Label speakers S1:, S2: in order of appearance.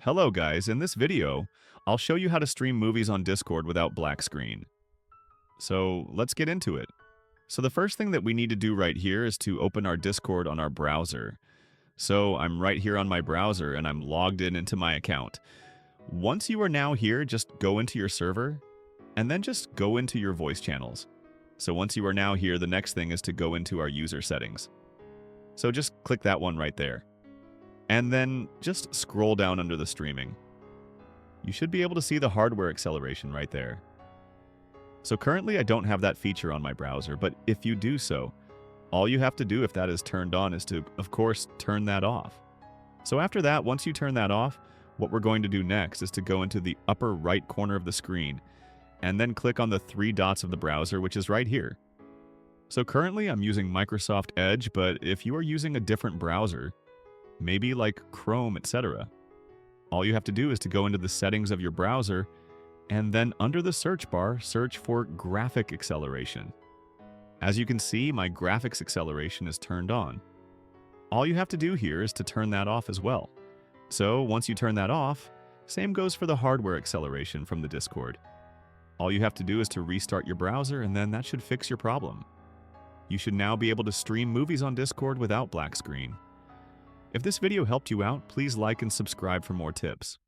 S1: Hello guys, in this video, I'll show you how to stream movies on Discord without black screen. So let's get into it. So the first thing that we need to do right here is to open our Discord on our browser. So I'm right here on my browser and I'm logged in into my account. Once you are now here, just go into your server and then just go into your voice channels. So once you are now here, the next thing is to go into our user settings. So just click that one right there. And then just scroll down under the streaming. You should be able to see the hardware acceleration right there. So currently I don't have that feature on my browser, but if you do so, all you have to do if that is turned on is to, of course, turn that off. So after that, once you turn that off, what we're going to do next is to go into the upper right corner of the screen and then click on the three dots of the browser, which is right here. So currently I'm using Microsoft Edge, but if you are using a different browser, maybe like Chrome, etc., all you have to do is to go into the settings of your browser and then under the search bar, search for graphic acceleration. As you can see, my graphics acceleration is turned on. All you have to do here is to turn that off as well. So once you turn that off, same goes for the hardware acceleration from the Discord. All you have to do is to restart your browser and then that should fix your problem. You should now be able to stream movies on Discord without black screen. If this video helped you out, please like and subscribe for more tips.